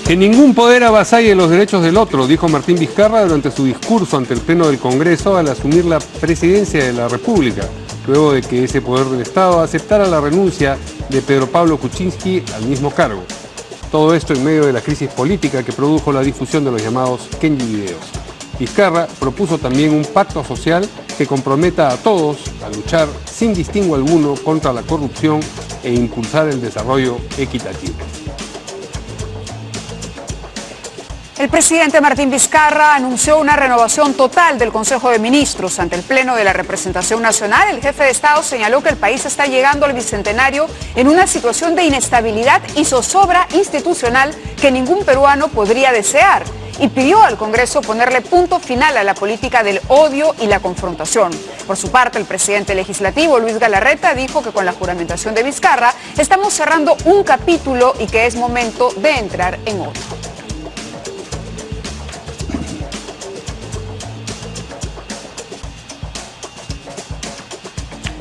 Que ningún poder avasalle los derechos del otro, dijo Martín Vizcarra durante su discurso ante el Pleno del Congreso al asumir la presidencia de la República, luego de que ese poder del Estado aceptara la renuncia de Pedro Pablo Kuczynski al mismo cargo. Todo esto en medio de la crisis política que produjo la difusión de los llamados Kenji Videos. Vizcarra propuso también un pacto social que comprometa a todos a luchar sin distingo alguno contra la corrupción e impulsar el desarrollo equitativo. El presidente Martín Vizcarra anunció una renovación total del Consejo de Ministros. Ante el Pleno de la Representación Nacional, el jefe de Estado señaló que el país está llegando al bicentenario en una situación de inestabilidad y zozobra institucional que ningún peruano podría desear, y pidió al Congreso ponerle punto final a la política del odio y la confrontación. Por su parte, el presidente legislativo, Luis Galarreta, dijo que con la juramentación de Vizcarra estamos cerrando un capítulo y que es momento de entrar en otro.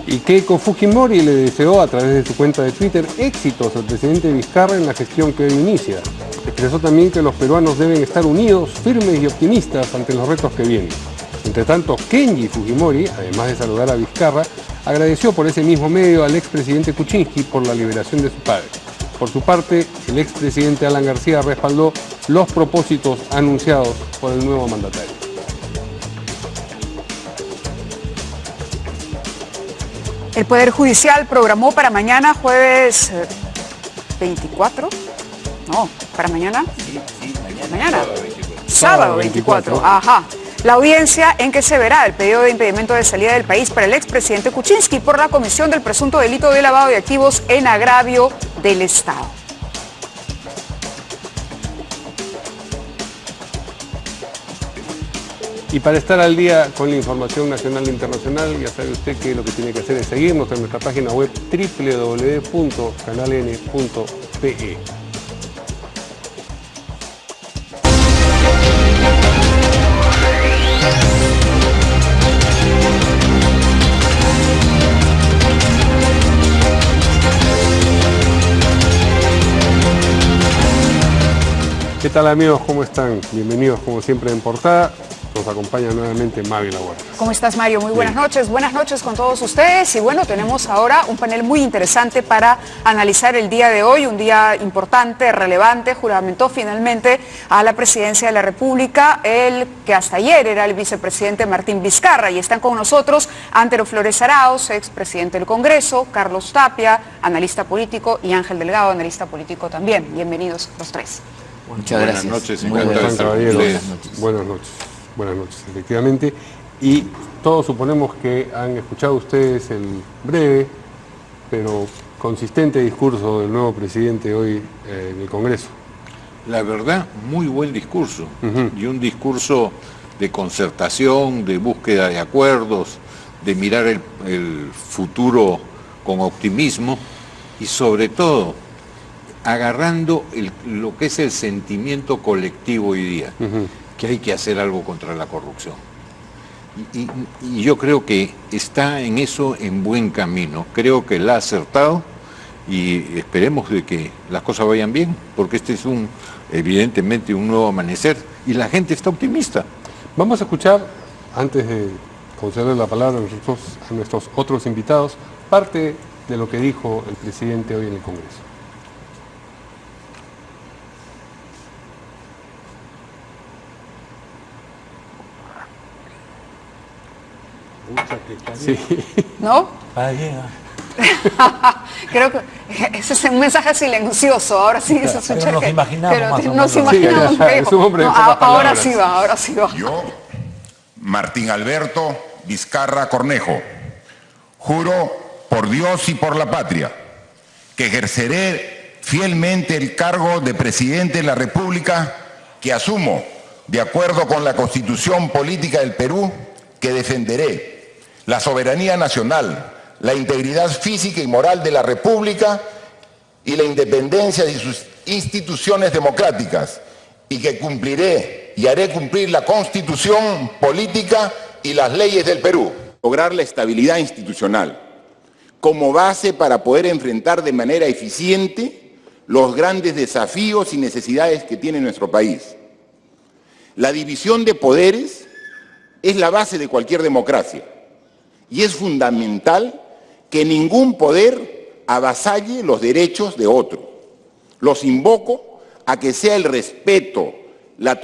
Y Keiko Fujimori le deseó a través de su cuenta de Twitter éxitos al presidente Vizcarra en la gestión que hoy inicia. Expresó también que los peruanos deben estar unidos, firmes y optimistas ante los retos que vienen. Entre tanto, Kenji Fujimori, además de saludar a Vizcarra, agradeció por ese mismo medio al expresidente Kuczynski por la liberación de su padre. Por su parte, el expresidente Alan García respaldó los propósitos anunciados por el nuevo mandatario. El Poder Judicial programó para mañana, jueves 24, no, para mañana, mañana, sábado 24, ajá. La audiencia en que se verá el pedido de impedimento de salida del país para el expresidente Kuczynski por la comisión del presunto delito de lavado de activos en agravio del Estado. Y para estar al día con la información nacional e internacional, ya sabe usted que lo que tiene que hacer es seguirnos en nuestra página web www.canaln.pe. ¿Qué tal amigos? ¿Cómo están? Bienvenidos como siempre en Portada. Nos acompaña nuevamente Mavi La Huerta. ¿Cómo estás, Mario? Muy buenas noches. Buenas noches con todos ustedes. Y bueno, tenemos ahora un panel muy interesante para analizar el día de hoy, un día importante, relevante. Juramentó finalmente a la presidencia de la República el que hasta ayer era el vicepresidente Martín Vizcarra. Y están con nosotros Antero Flores Arauz, expresidente del Congreso, Carlos Tapia, analista político, y Ángel Delgado, analista político también. Bienvenidos los tres. Muchas gracias. Buenas noches. Buenas noches. Buenas noches, efectivamente. Y todos suponemos que han escuchado ustedes el breve, pero consistente discurso del nuevo presidente hoy en el Congreso. La verdad, muy buen discurso. Y un discurso de concertación, de búsqueda de acuerdos, de mirar el futuro con optimismo y sobre todo agarrando lo que es el sentimiento colectivo hoy día. Que hay que hacer algo contra la corrupción. Y yo creo que está en eso en buen camino. Creo que la ha acertado y esperemos de que las cosas vayan bien, porque este es evidentemente un nuevo amanecer y la gente está optimista. Vamos a escuchar, antes de conceder la palabra a nuestros otros invitados, parte de lo que dijo el presidente hoy en el Congreso. Sí. ¿No? Creo que ese es un mensaje silencioso. Ahora sí se escucha. Pero nos imaginamos más o menos. Nos imaginamos que ahora sí va, ahora sí va. Yo, Martín Alberto Vizcarra Cornejo, juro por Dios y por la patria que ejerceré fielmente el cargo de presidente de la República que asumo de acuerdo con la Constitución Política del Perú, que defenderé la soberanía nacional, la integridad física y moral de la República y la independencia de sus instituciones democráticas, y que cumpliré y haré cumplir la Constitución política y las leyes del Perú. Lograr la estabilidad institucional como base para poder enfrentar de manera eficiente los grandes desafíos y necesidades que tiene nuestro país. La división de poderes es la base de cualquier democracia y es fundamental que ningún poder avasalle los derechos de otro. Los invoco a que sea el respeto, la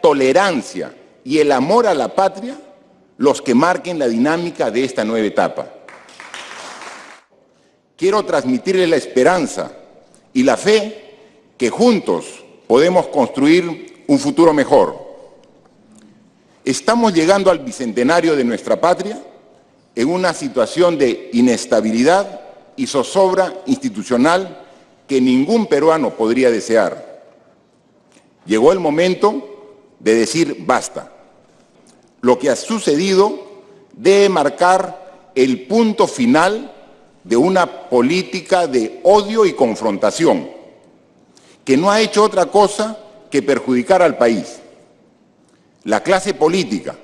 tolerancia y el amor a la patria los que marquen la dinámica de esta nueva etapa. Quiero transmitirles la esperanza y la fe que juntos podemos construir un futuro mejor. Estamos llegando al bicentenario de nuestra patria en una situación de inestabilidad y zozobra institucional que ningún peruano podría desear. Llegó el momento de decir basta. Lo que ha sucedido debe marcar el punto final de una política de odio y confrontación, que no ha hecho otra cosa que perjudicar al país. La clase política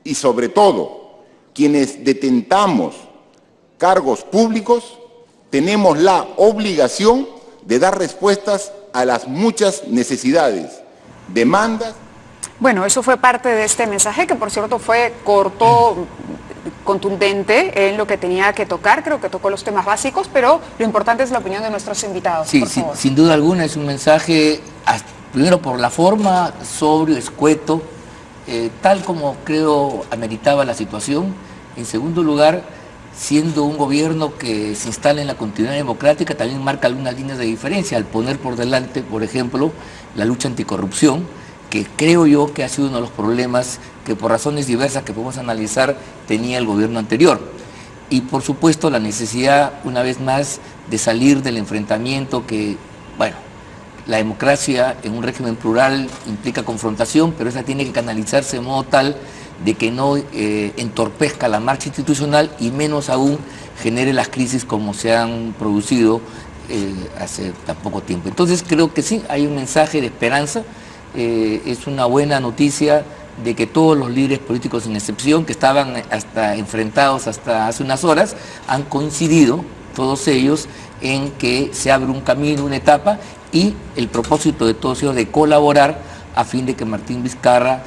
y sobre todo quienes detentamos cargos públicos tenemos la obligación de dar respuestas a las muchas necesidades, demandas. Bueno, eso fue parte de este mensaje que por cierto fue corto, contundente en lo que tenía que tocar, creo que tocó los temas básicos, pero lo importante es la opinión de nuestros invitados. Sí, sin duda alguna es un mensaje, primero por la forma, sobrio, escueto, tal como creo ameritaba la situación. En segundo lugar, siendo un gobierno que se instala en la continuidad democrática, también marca algunas líneas de diferencia al poner por delante, por ejemplo, la lucha anticorrupción, que creo yo que ha sido uno de los problemas que por razones diversas que podemos analizar tenía el gobierno anterior. Y por supuesto la necesidad, una vez más, de salir del enfrentamiento que, bueno, la democracia en un régimen plural implica confrontación, pero esa tiene que canalizarse de modo tal de que no entorpezca la marcha institucional y menos aún genere las crisis como se han producido hace tan poco tiempo. Entonces creo que sí, hay un mensaje de esperanza. Es una buena noticia de que todos los líderes políticos, sin excepción, que estaban hasta enfrentados hasta hace unas horas, han coincidido, todos ellos, en que se abre un camino, una etapa, y el propósito de todos ellos de colaborar a fin de que Martín Vizcarra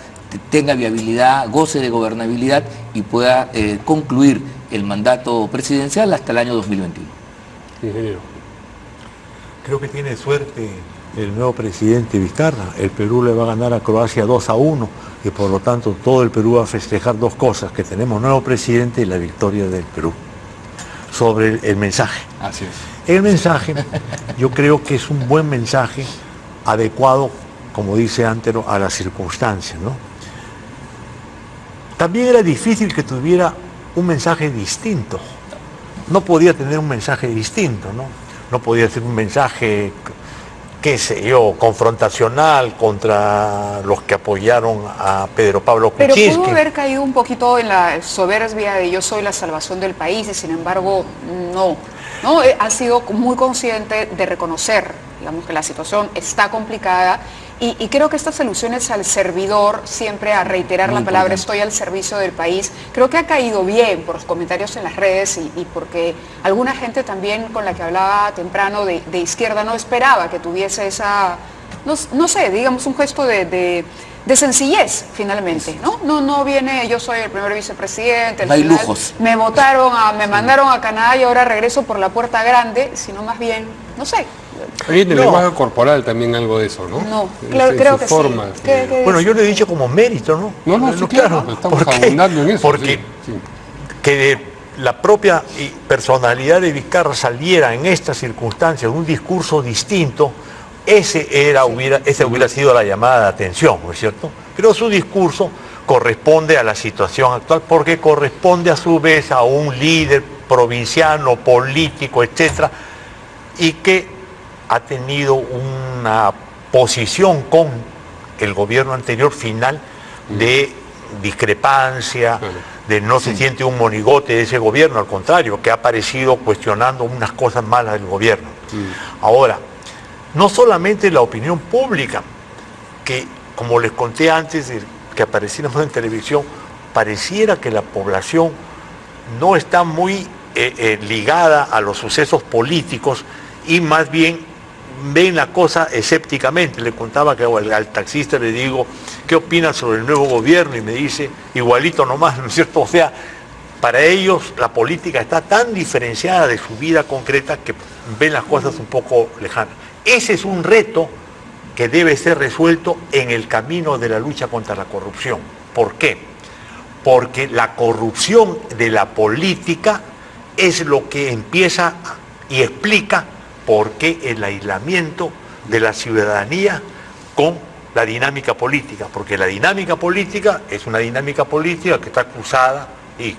tenga viabilidad, goce de gobernabilidad y pueda concluir el mandato presidencial hasta el año 2021. Ingeniero. Creo que tiene suerte el nuevo presidente Vizcarra. El Perú le va a ganar a Croacia 2-1 y por lo tanto todo el Perú va a festejar dos cosas, que tenemos nuevo presidente y la victoria del Perú. Sobre el mensaje. Así es. El mensaje, yo creo que es un buen mensaje, adecuado, como dice Antero, a las circunstancias, ¿no? También era difícil que tuviera un mensaje distinto. No podía tener un mensaje distinto, ¿no? No podía ser un mensaje, qué sé yo, confrontacional contra los que apoyaron a Pedro Pablo Kuczynski. Pero pudo haber caído un poquito en la soberbia de yo soy la salvación del país y sin embargo no. Ha sido muy consciente de reconocer, digamos, que la situación está complicada y creo que estas alusiones al servidor, siempre a reiterar la palabra estoy al servicio del país, creo que ha caído bien por los comentarios en las redes y porque alguna gente también con la que hablaba temprano de izquierda no esperaba que tuviese esa, no sé, digamos un gesto de sencillez finalmente, ¿no? No viene, yo soy el primer vicepresidente, no hay lujos. Me mandaron a Canadá y ahora regreso por la puerta grande, sino más bien, no sé. Hay en el lenguaje corporal también algo de eso, ¿no? No, creo que forma, sí. ¿Qué bueno, yo lo he dicho como mérito, ¿no? No, claro, estamos abundando en eso. Porque sí. Que de la propia personalidad de Vizcarra saliera en estas circunstancias un discurso distinto, esa hubiera sido la llamada de atención, ¿no es cierto? Pero su discurso corresponde a la situación actual porque corresponde a su vez a un líder provinciano, político, etcétera, y que ha tenido una posición con el gobierno anterior final de discrepancia, de no se siente un monigote de ese gobierno, al contrario, que ha aparecido cuestionando unas cosas malas del gobierno. Ahora, no solamente la opinión pública, que como les conté antes de que apareciéramos en televisión, pareciera que la población no está muy ligada a los sucesos políticos y más bien ven la cosa escépticamente. Le contaba que al taxista le digo, ¿qué opinas sobre el nuevo gobierno? Y me dice, igualito nomás, ¿no es cierto? O sea, para ellos la política está tan diferenciada de su vida concreta que ven las cosas un poco lejanas. Ese es un reto que debe ser resuelto en el camino de la lucha contra la corrupción. ¿Por qué? Porque la corrupción de la política es lo que empieza y explica por qué el aislamiento de la ciudadanía con la dinámica política. Porque la dinámica política es una dinámica política que está acusada y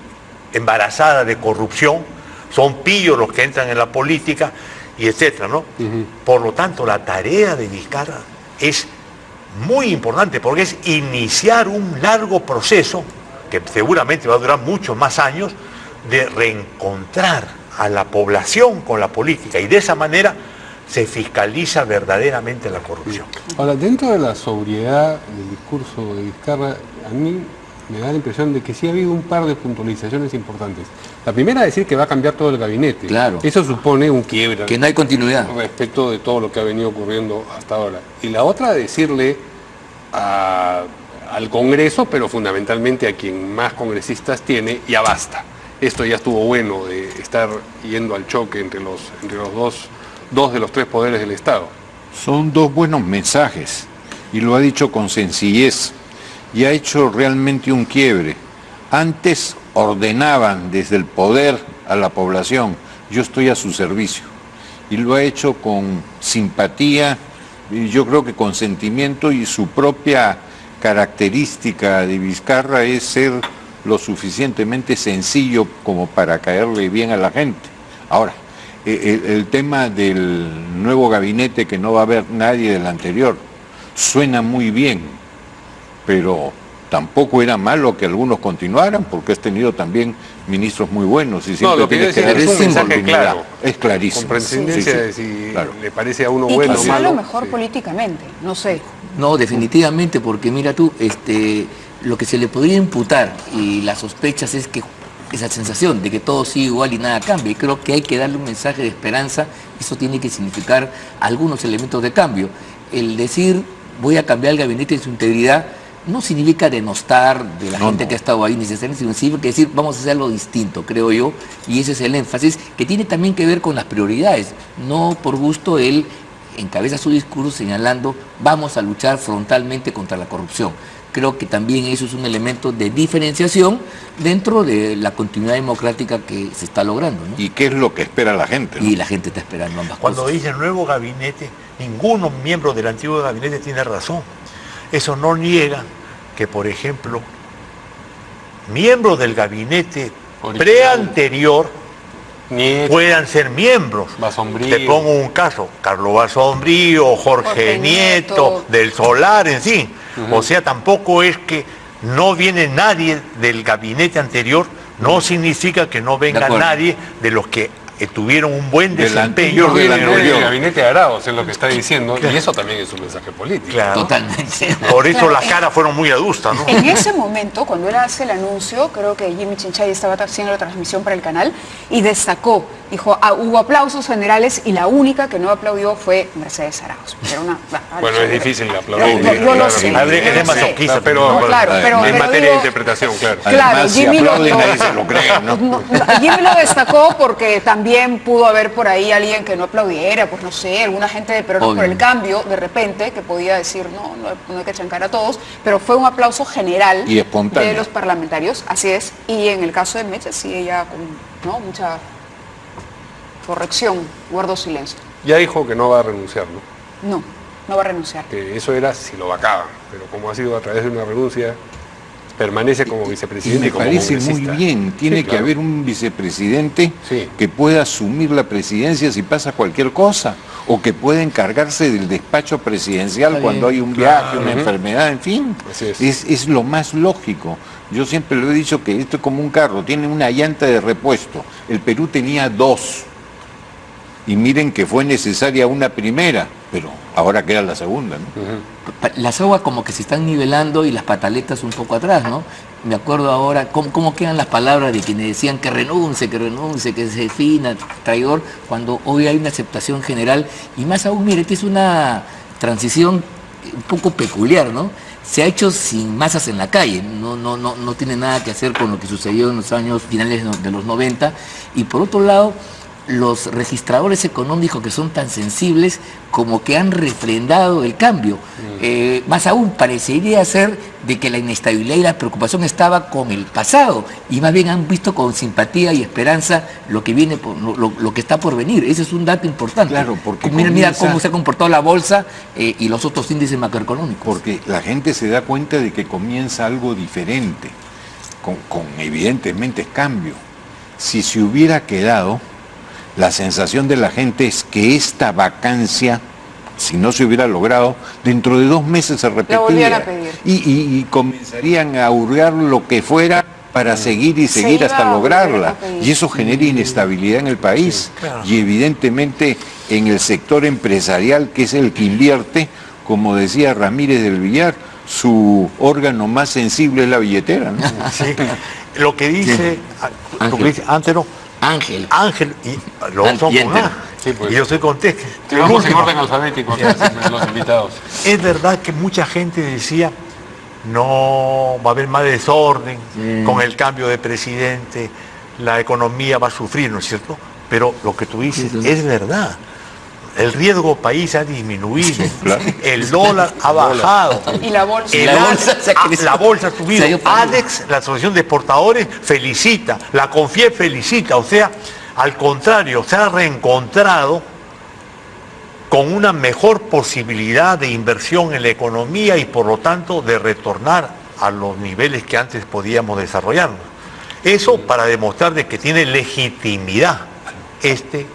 embarazada de corrupción. Son pillos los que entran en la política y etcétera, ¿no? Por lo tanto, la tarea de Vizcarra es muy importante porque es iniciar un largo proceso que seguramente va a durar muchos más años, de reencontrar a la población con la política y de esa manera se fiscaliza verdaderamente la corrupción. Ahora, dentro de la sobriedad del discurso de Vizcarra, a mí me da la impresión de que sí ha habido un par de puntualizaciones importantes. La primera, decir que va a cambiar todo el gabinete. Claro. Eso supone un quiebre. Que no hay continuidad. Respecto de todo lo que ha venido ocurriendo hasta ahora. Y la otra, decirle al Congreso, pero fundamentalmente a quien más congresistas tiene, ya basta. Esto ya estuvo bueno de estar yendo al choque entre los dos de los tres poderes del Estado. Son dos buenos mensajes y lo ha dicho con sencillez y ha hecho realmente un quiebre. Antes ordenaban desde el poder a la población, yo estoy a su servicio, y lo ha hecho con simpatía y yo creo que con sentimiento, y su propia característica de Vizcarra es ser lo suficientemente sencillo como para caerle bien a la gente. Ahora, el tema del nuevo gabinete, que no va a haber nadie del anterior, suena muy bien, pero tampoco era malo que algunos continuaran, porque has tenido también ministros muy buenos y siempre No, lo que tienes que decía dar es un mensaje continuidad. claro. Es clarísimo. Con trascendencia de Sí, si claro. le parece a uno Y bueno o quizá malo. lo mejor Sí. políticamente, no sé. No, definitivamente, porque mira tú, lo que se le podría imputar y las sospechas es que esa sensación de que todo sigue igual y nada cambia. Y creo que hay que darle un mensaje de esperanza. Eso tiene que significar algunos elementos de cambio. El decir voy a cambiar el gabinete en su integridad no significa denostar de la gente que ha estado ahí necesariamente, sino significa decir vamos a hacer algo distinto, creo yo, y ese es el énfasis que tiene también que ver con las prioridades. No por gusto él encabeza su discurso señalando vamos a luchar frontalmente contra la corrupción. Creo que también eso es un elemento de diferenciación dentro de la continuidad democrática que se está logrando, ¿no? ¿Y qué es lo que espera la gente, no? Y la gente está esperando ambas Cuando cosas. dice nuevo gabinete, ninguno miembro del antiguo gabinete tiene razón. Eso no niega que, por ejemplo, miembros del gabinete Original. preanterior Nieto, puedan ser miembros. Basombrío. Te pongo un caso, Carlos Basombrío, Jorge Jorge Nieto, Nieto. del Solar, en fin. O sea, tampoco es que no viene nadie del gabinete anterior, no significa que no venga acuerdo. nadie de los que tuvieron un buen Del desempeño. anterior, del el anterior. gabinete de Arauz es lo que está diciendo, y eso también es un mensaje político. Claro. Totalmente. Por eso Claro, las caras fueron muy adustas, ¿no? En ese momento, cuando él hace el anuncio, creo que Jimmy Chinchay estaba haciendo la transmisión para el canal y destacó, dijo, hubo aplausos generales y la única que no aplaudió fue Mercedes Arauz. Era una, Bueno, es difícil aplaudir. Yo lo sé. Habría que yo ser lo sé. masoquista. Pero, No, claro, pero en materia de digo- interpretación, claro. Claro, Además, si Jimmy lo- aplauden, nadie se lo cree, ¿no? Jimmy lo destacó porque también pudo haber por ahí alguien que no aplaudiera, pues no sé, alguna gente de Peronos por el Obvio. Cambio, de repente, que podía decir, no hay que chancar a todos, pero fue un aplauso general Y espontáneo. de los parlamentarios, así es, y en el caso de Meche, sí, ella con mucha corrección, guardó silencio. Ya dijo que no va a renunciar, ¿no? No va a renunciar. Que eso era si lo vacaban, pero como ha sido a través de una renuncia, permanece como Y vicepresidente. me como parece muy congresista. bien, tiene Sí, que claro. haber un vicepresidente Sí. que pueda asumir la presidencia si pasa cualquier cosa, o que pueda encargarse del despacho presidencial Está cuando bien. hay un viaje, Claro. una Ujú. enfermedad, en fin. Así es. Es lo más lógico. Yo siempre lo he dicho que esto es como un carro, tiene una llanta de repuesto. El Perú tenía 2. Y miren que fue necesaria una primera, pero Ahora queda la segunda, ¿no? Las aguas como que se están nivelando y las pataletas un poco atrás, ¿no? Me acuerdo ahora cómo quedan las palabras de quienes decían que renuncie, que se defina, traidor, cuando hoy hay una aceptación general. Y más aún, mire, esta es una transición un poco peculiar, ¿no? Se ha hecho sin masas en la calle, no tiene nada que hacer con lo que sucedió en los años finales de los 90. Y por otro lado, los registradores económicos que son tan sensibles como que han refrendado el cambio. Más aún, parecería ser de que la inestabilidad y la preocupación estaba con el pasado y más bien han visto con simpatía y esperanza lo que viene, lo que está por venir. Ese es un dato importante. Claro, porque mira cómo se ha comportado la bolsa y los otros índices macroeconómicos. Porque la gente se da cuenta de que comienza algo diferente, con evidentemente cambio. Si se hubiera quedado, la sensación de la gente es que esta vacancia, si no se hubiera logrado, dentro de 2 meses se repetiría. Y comenzarían a hurgar lo que fuera para seguir y seguir hasta lograrla. Y eso genera inestabilidad en el país. Sí, claro. Y evidentemente en el sector empresarial, que es el que invierte, como decía Ramírez del Villar, su órgano más sensible es la billetera, ¿no? Sí. Lo que dice Antero, Ángel, y lo son con A. Sí, pues. Y yo soy con T. Vamos en orden alfabético, los invitados. Es verdad que mucha gente decía, no va a haber más desorden con el cambio de presidente, la economía va a sufrir, ¿no es cierto? Pero lo que tú dices es verdad. El riesgo país ha disminuido, claro. El dólar ha bajado. Y la bolsa. La bolsa ha subido. ADEX, la Asociación de Exportadores, felicita. La CONFIEP felicita. O sea, al contrario, se ha reencontrado con una mejor posibilidad de inversión en la economía y por lo tanto de retornar a los niveles que antes podíamos desarrollarnos. Eso para demostrar de que tiene legitimidad este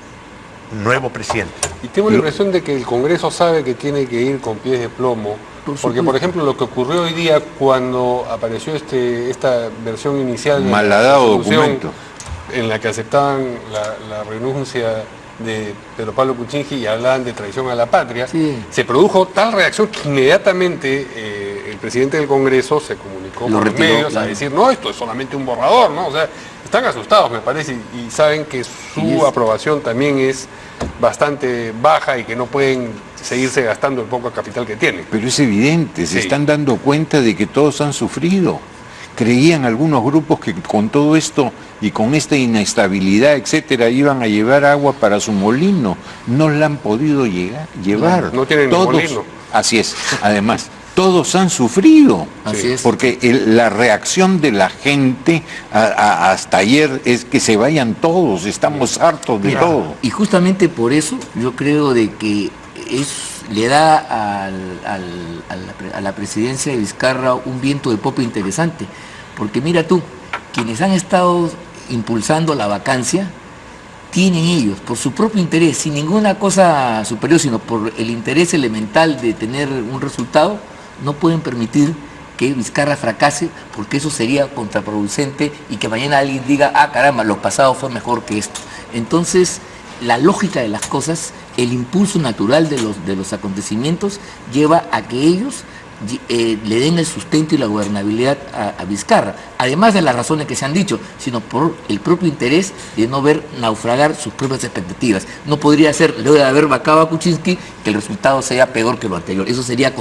nuevo presidente. Y tengo la impresión de que el Congreso sabe que tiene que ir con pies de plomo, porque por ejemplo lo que ocurrió hoy día cuando apareció esta versión inicial de malhadado documento en la que aceptaban la renuncia de Pedro Pablo Kuczynski y hablaban de traición a la patria, se produjo tal reacción que inmediatamente el presidente del Congreso se comunicó con los medios a decir, no, esto es solamente un borrador, ¿no? O sea, están asustados, me parece, y saben que su aprobación también es bastante baja y que no pueden seguirse gastando el poco capital que tienen. Pero es evidente, se están dando cuenta de que todos han sufrido. Creían algunos grupos que con todo esto y con esta inestabilidad, etcétera, iban a llevar agua para su molino. No la han podido llevar. No tienen todos, molino. Así es, además. Todos han sufrido, porque la reacción de la gente hasta ayer es que se vayan todos, estamos hartos de todo. Y justamente por eso yo creo de que le da a la presidencia de Vizcarra un viento de popa interesante, porque mira tú, quienes han estado impulsando la vacancia, tienen ellos, por su propio interés, sin ninguna cosa superior, sino por el interés elemental de tener un resultado, no pueden permitir que Vizcarra fracase, porque eso sería contraproducente y que mañana alguien diga, ah caramba, lo pasado fue mejor que esto. Entonces, la lógica de las cosas, el impulso natural de los acontecimientos lleva a que ellos le den el sustento y la gobernabilidad a Vizcarra, además de las razones que se han dicho, sino por el propio interés de no ver naufragar sus propias expectativas. No podría ser, luego de haber vacado a Kuczynski, que el resultado sea peor que lo anterior. Eso sería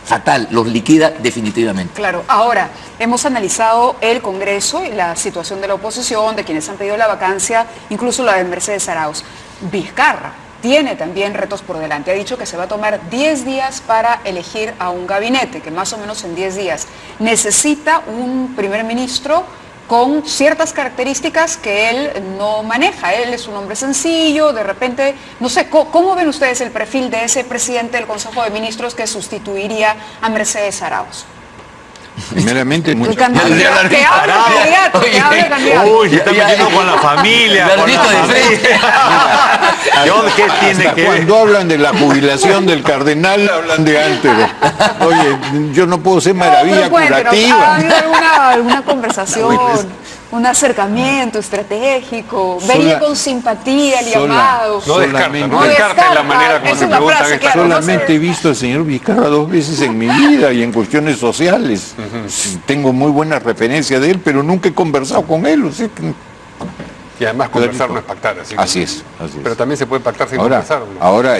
fatal, los liquida definitivamente. Claro, ahora hemos analizado el Congreso y la situación de la oposición, de quienes han pedido la vacancia, incluso la de Mercedes Arauz. Vizcarra tiene también retos por delante. Ha dicho que se va a tomar 10 días para elegir a un gabinete, que más o menos en 10 días necesita un primer ministro con ciertas características que él no maneja. Él es un hombre sencillo, de repente, no sé, ¿cómo ven ustedes el perfil de ese presidente del Consejo de Ministros que sustituiría a Mercedes Arauz? Primeramente, mucho. Que hable candidato. Uy, se está metiendo con la familia. ¿Qué tiene que ver? Cuando hablan de la jubilación del cardenal, hablan de Antero. Oye, yo no puedo ser maravilla curativa. ¿Ha habido alguna conversación? un acercamiento estratégico, veía con simpatía el llamado. No descarta la manera como Esa se es la preguntan frase, estas claro, cosas. Solamente he visto al señor Vizcarra 2 veces en mi vida y en cuestiones sociales. Tengo muy buena referencia de él, pero nunca he conversado con él. O sea que... Y además conversar no es pactar. Así es. Pero también se puede pactar sin Ahora, conversar. ¿No? ahora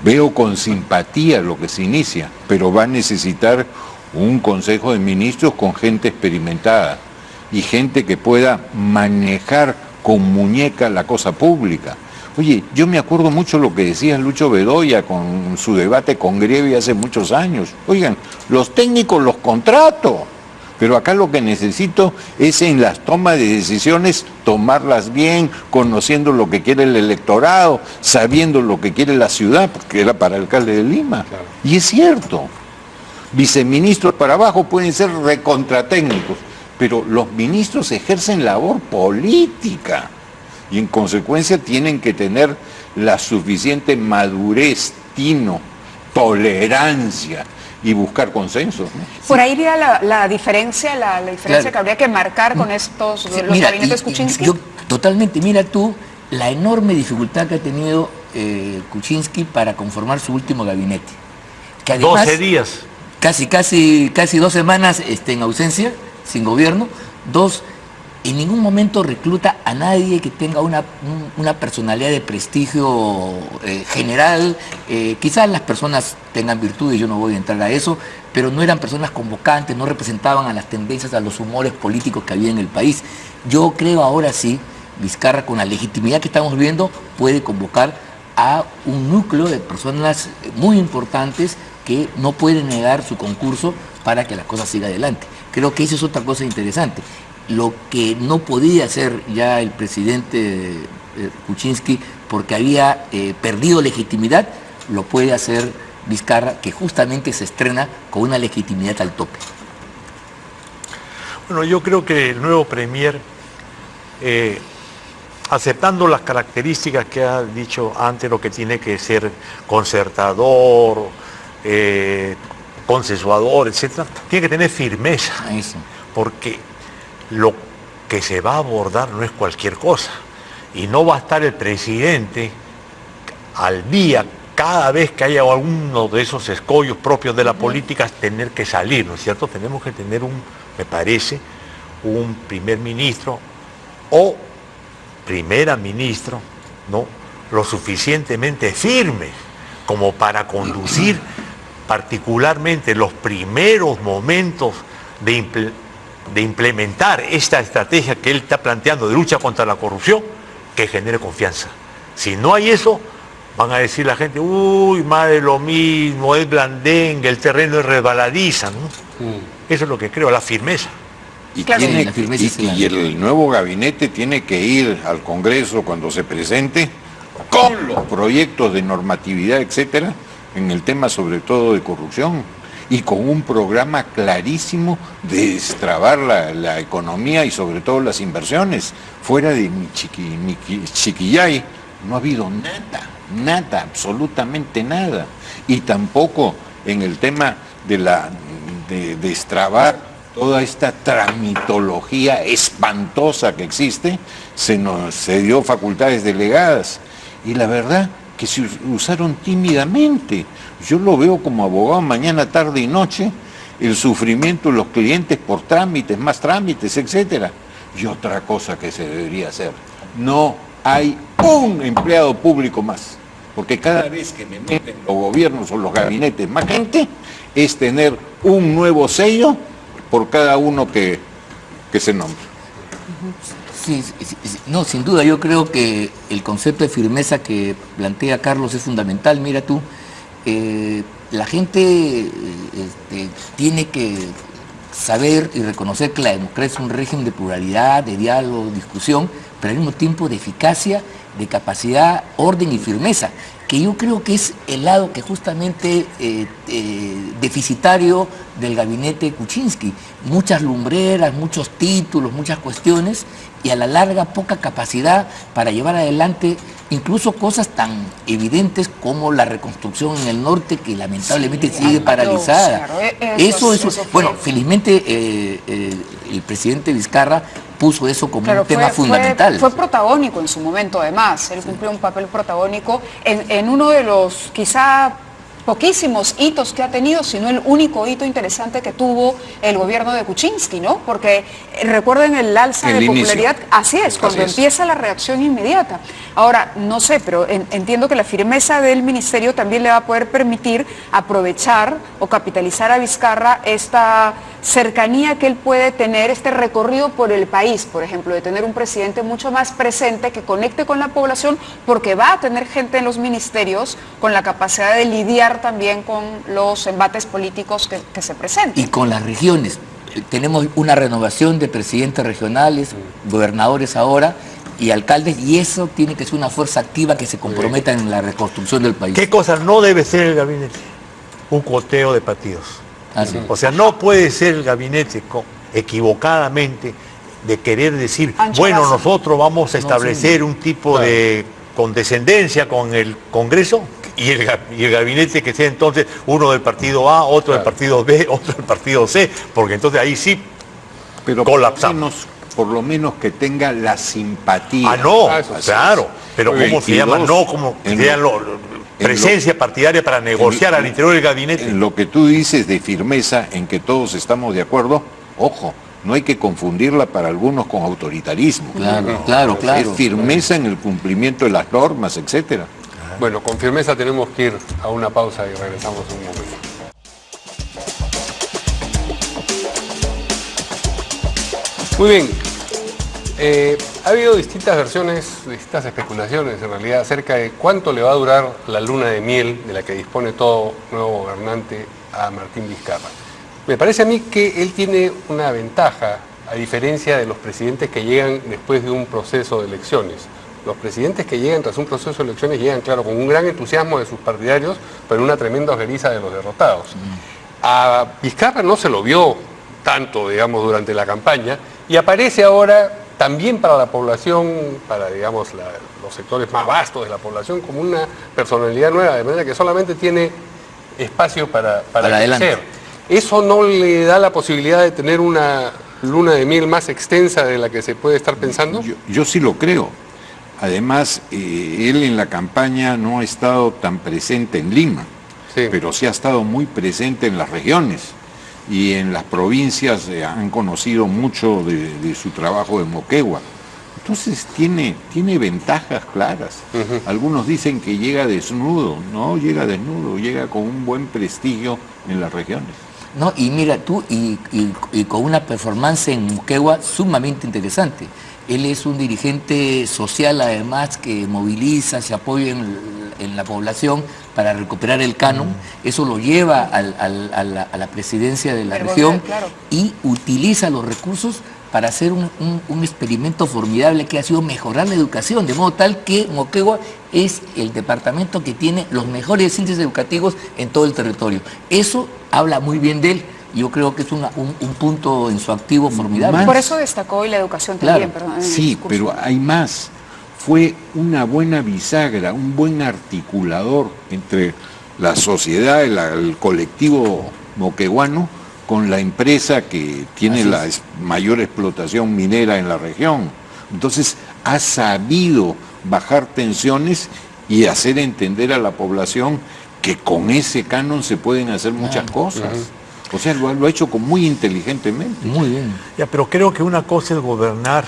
veo con simpatía lo que se inicia, pero va a necesitar un Consejo de Ministros con gente experimentada y gente que pueda manejar con muñeca la cosa pública. Oye, yo me acuerdo mucho lo que decía Lucho Bedoya con su debate con Grevy hace muchos años. Oigan, los técnicos los contrato, pero acá lo que necesito es en las tomas de decisiones tomarlas bien, conociendo lo que quiere el electorado, sabiendo lo que quiere la ciudad, porque era para el alcalde de Lima. Claro. Y es cierto, viceministros para abajo pueden ser recontratécnicos, pero los ministros ejercen labor política y en consecuencia tienen que tener la suficiente madurez, tino, tolerancia y buscar consensos, ¿no? Por ahí iría la diferencia, la diferencia Claro. que habría que marcar con estos, los Mira, gabinetes Kuczynski. yo totalmente, mira tú la enorme dificultad que ha tenido Kuczynski para conformar su último gabinete. Que además, 12 días. casi 2 semanas en ausencia, sin gobierno. 2, en ningún momento recluta a nadie que tenga una personalidad de prestigio general. Quizás las personas tengan virtudes, yo no voy a entrar a eso, pero no eran personas convocantes, no representaban a las tendencias, a los humores políticos que había en el país. Yo creo ahora sí, Vizcarra, con la legitimidad que estamos viendo, puede convocar a un núcleo de personas muy importantes que no pueden negar su concurso para que la cosa siga adelante. Creo que eso es otra cosa interesante. Lo que no podía hacer ya el presidente Kuczynski porque había perdido legitimidad, lo puede hacer Vizcarra, que justamente se estrena con una legitimidad al tope. Bueno, yo creo que el nuevo premier, aceptando las características que ha dicho antes, lo que tiene que ser concertador, consensuador, etcétera, tiene que tener firmeza, Eso. porque lo que se va a abordar no es cualquier cosa y no va a estar el presidente al día cada vez que haya alguno de esos escollos propios de la política tener que salir, ¿no es cierto? Tenemos que tener me parece, un primer ministro o primera ministro, ¿no?, lo suficientemente firme como para conducir particularmente los primeros momentos de implementar esta estrategia que él está planteando de lucha contra la corrupción, que genere confianza. Si no hay eso, van a decir la gente, uy, más de lo mismo, es blandengue, el terreno es resbaladiza, ¿no? Eso es lo que creo, la firmeza. Y, Claro. tiene Sí, la que- firmeza es clave. y el nuevo gabinete tiene que ir al Congreso cuando se presente con los proyectos de normatividad, etcétera, en el tema sobre todo de corrupción y con un programa clarísimo de destrabar la economía y sobre todo las inversiones. Fuera de Chiquillay no ha habido nada, absolutamente nada. Y tampoco en el tema de destrabar toda esta tramitología espantosa que existe, se dio facultades delegadas. Y la verdad que se usaron tímidamente. Yo lo veo como abogado mañana, tarde y noche, el sufrimiento de los clientes por trámites, más trámites, etcétera. Y otra cosa que se debería hacer, no hay un empleado público más, porque cada vez que me meten los gobiernos o los gabinetes más gente, es tener un nuevo sello por cada uno que se nombra. Sí, no, sin duda, yo creo que el concepto de firmeza que plantea Carlos es fundamental. Mira tú, la gente tiene que saber y reconocer que la democracia es un régimen de pluralidad, de diálogo, de discusión, pero al mismo tiempo de eficacia, de capacidad, orden y firmeza, que yo creo que es el lado que justamente deficitario del gabinete Kuczynski. Muchas lumbreras, muchos títulos, muchas cuestiones, y a la larga poca capacidad para llevar adelante incluso cosas tan evidentes como la reconstrucción en el norte, que lamentablemente sigue paralizada. Claro, Eso. fue- Bueno, felizmente el presidente Vizcarra puso eso como Claro, un tema fundamental. Fue protagónico en su momento, además. Él cumplió un papel protagónico en uno de los quizá poquísimos hitos que ha tenido, sino el único hito interesante que tuvo el gobierno de Kuczynski, ¿no? Porque recuerden el alza de popularidad, así es, cuando empieza la reacción inmediata. Ahora, no sé, pero entiendo que la firmeza del ministerio también le va a poder permitir aprovechar o capitalizar a Vizcarra esta cercanía que él puede tener, este recorrido por el país, por ejemplo, de tener un presidente mucho más presente, que conecte con la población, porque va a tener gente en los ministerios con la capacidad de lidiar también con los embates políticos que se presentan. Y con las regiones. Tenemos una renovación de presidentes regionales, gobernadores ahora, y alcaldes, y eso tiene que ser una fuerza activa que se comprometa en la reconstrucción del país. ¿Qué cosa no debe ser el gabinete? Un coteo de partidos. Así. O sea, no puede ser el gabinete equivocadamente de querer decir, bueno, nosotros vamos a establecer un tipo de condescendencia con el Congreso y el gabinete que sea entonces uno del partido A, otro del partido B, otro del partido C, porque entonces ahí sí colapsamos. Por lo menos que tenga la simpatía. Ah, no, claro, pero ¿cómo se llama? No, como presencia partidaria para negociar al interior del gabinete. En lo que tú dices de firmeza, en que todos estamos de acuerdo, ojo, no hay que confundirla para algunos con autoritarismo. Claro. Es firmeza en el cumplimiento de las normas, etcétera. Bueno, con firmeza tenemos que ir a una pausa y regresamos en un momento. Muy bien. Ha habido distintas versiones, distintas especulaciones en realidad acerca de cuánto le va a durar la luna de miel de la que dispone todo nuevo gobernante a Martín Vizcarra. Me parece a mí que él tiene una ventaja, a diferencia de los presidentes que llegan después de un proceso de elecciones. Los presidentes que llegan tras un proceso de elecciones llegan, claro, con un gran entusiasmo de sus partidarios, pero una tremenda ojeriza de los derrotados. A Vizcarra no se lo vio tanto, digamos, durante la campaña, y aparece ahora también para la población, para, digamos, los sectores más vastos de la población, como una personalidad nueva, de manera que solamente tiene espacio para crecer. ¿Eso no le da la posibilidad de tener una luna de miel más extensa de la que se puede estar pensando? Yo sí lo creo. Además, él en la campaña no ha estado tan presente en Lima, pero sí ha estado muy presente en las regiones. Y en las provincias han conocido mucho de su trabajo de Moquegua. Entonces tiene ventajas claras. Algunos dicen que llega desnudo, no llega desnudo, llega con un buen prestigio en las regiones. No, y mira tú, y con una performance en Moquegua sumamente interesante. Él es un dirigente social además que moviliza, se apoya en la población para recuperar el canon. Eso lo lleva a la presidencia de la región y utiliza los recursos para hacer un experimento formidable que ha sido mejorar la educación, de modo tal que Moquegua es el departamento que tiene los mejores índices educativos en todo el territorio. Eso habla muy bien de él. Yo creo que es un punto en su activo formidable. Por eso destacó hoy la educación también, perdón. Sí, pero hay más. Fue una buena bisagra, un buen articulador entre la sociedad, el colectivo moqueguano, con la empresa que tiene la mayor explotación minera en la región. Entonces, ha sabido bajar tensiones y hacer entender a la población que con ese canon se pueden hacer muchas cosas. O sea, lo ha hecho muy inteligentemente. Muy bien. Ya, pero creo que una cosa es gobernar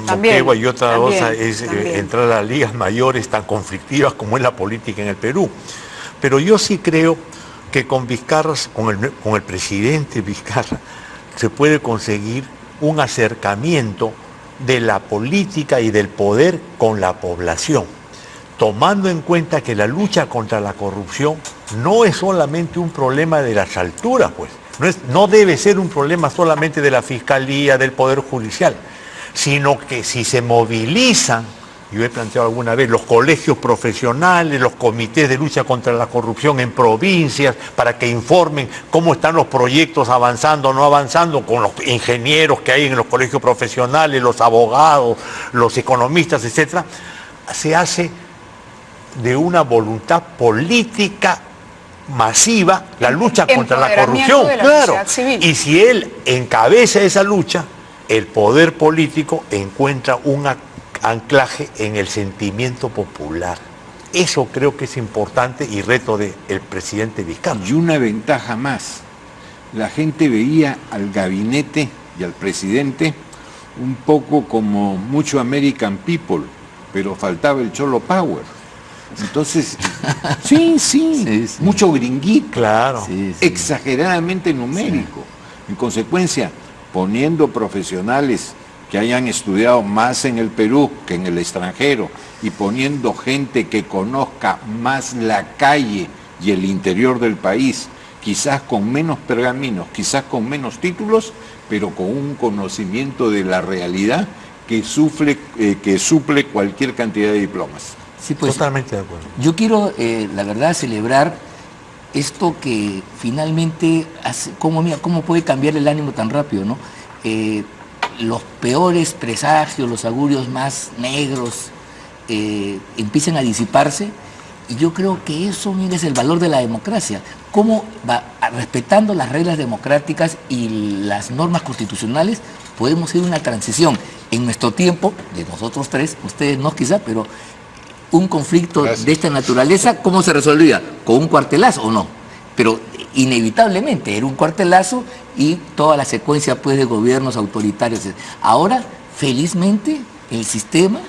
Moquegua y otra cosa es entrar a las ligas mayores tan conflictivas como es la política en el Perú. Pero yo sí creo que con Vizcarra, con el presidente Vizcarra, se puede conseguir un acercamiento de la política y del poder con la población, tomando en cuenta que la lucha contra la corrupción no es solamente un problema de las alturas, pues. No debe ser un problema solamente de la Fiscalía, del Poder Judicial, sino que si se movilizan, yo he planteado alguna vez, los colegios profesionales, los comités de lucha contra la corrupción en provincias, para que informen cómo están los proyectos avanzando o no avanzando, con los ingenieros que hay en los colegios profesionales, los abogados, los economistas, etc., se hace de una voluntad política masiva la lucha contra la corrupción, claro. Y si él encabeza esa lucha, el poder político encuentra un anclaje en el sentimiento popular. Eso creo que es importante y reto del presidente Vizcarra. Y una ventaja más, la gente veía al gabinete y al presidente un poco como mucho American People, pero faltaba el Cholo Power. Entonces, sí, mucho gringuito, Claro. exageradamente numérico. En consecuencia, poniendo profesionales que hayan estudiado más en el Perú que en el extranjero y poniendo gente que conozca más la calle y el interior del país, quizás con menos pergaminos, quizás con menos títulos, pero con un conocimiento de la realidad que suple cualquier cantidad de diplomas. Sí, pues, Totalmente de acuerdo. yo quiero, la verdad, celebrar esto que finalmente hace, cómo puede cambiar el ánimo tan rápido, ¿no? Los peores presagios, los augurios más negros empiezan a disiparse, y yo creo que eso, mire, es el valor de la democracia. Cómo respetando las reglas democráticas y las normas constitucionales podemos ir a una transición. En nuestro tiempo, de nosotros tres, ustedes no quizá, pero un conflicto de esta naturaleza, ¿cómo se resolvía? ¿Con un cuartelazo o no? Pero inevitablemente era un cuartelazo y toda la secuencia pues, de gobiernos autoritarios. Ahora, felizmente, el sistema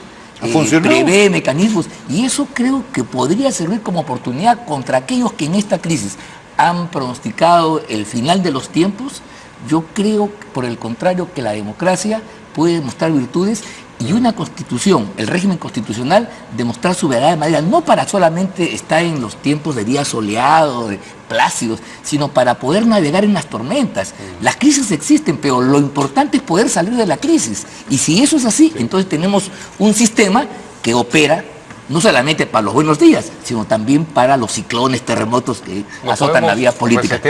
prevé mecanismos, y eso creo que podría servir como oportunidad contra aquellos que en esta crisis han pronosticado el final de los tiempos. Yo creo, por el contrario, que la democracia puede mostrar virtudes y una constitución, el régimen constitucional, demostrar su verdadera manera, no para solamente estar en los tiempos de días soleados, de plácidos, sino para poder navegar en las tormentas. Las crisis existen, pero lo importante es poder salir de la crisis. Y si eso es así, entonces tenemos un sistema que opera no solamente para los buenos días, sino también para los ciclones, terremotos que azotan la vía política.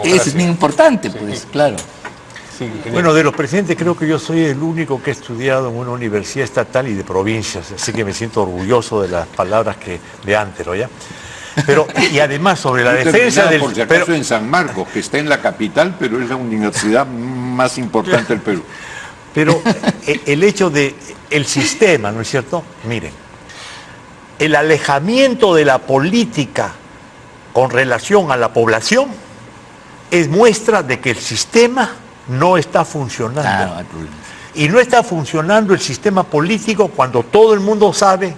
Eso es muy importante, pues, claro. Bueno, de los presidentes creo que yo soy el único que he estudiado en una universidad estatal y de provincias, así que me siento orgulloso de las palabras de Antero, ¿ya? Pero, y además sobre la defensa del... Por si acaso en San Marcos, que está en la capital, pero es la universidad más importante del Perú. Pero el hecho de el sistema, ¿no es cierto? Miren, el alejamiento de la política con relación a la población es muestra de que el sistema no está funcionando. Claro, hay problema. Y no está funcionando el sistema político cuando todo el mundo sabe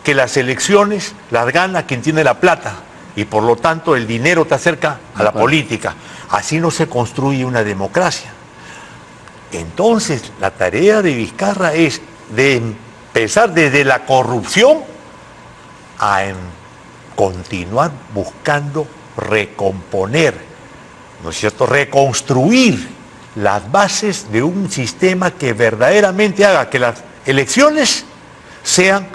que las elecciones las gana quien tiene la plata y por lo tanto el dinero te acerca a la política. Así no se construye una democracia. Entonces la tarea de Vizcarra es de empezar desde la corrupción a continuar buscando recomponer, ¿no es cierto?, reconstruir las bases de un sistema que verdaderamente haga que las elecciones sean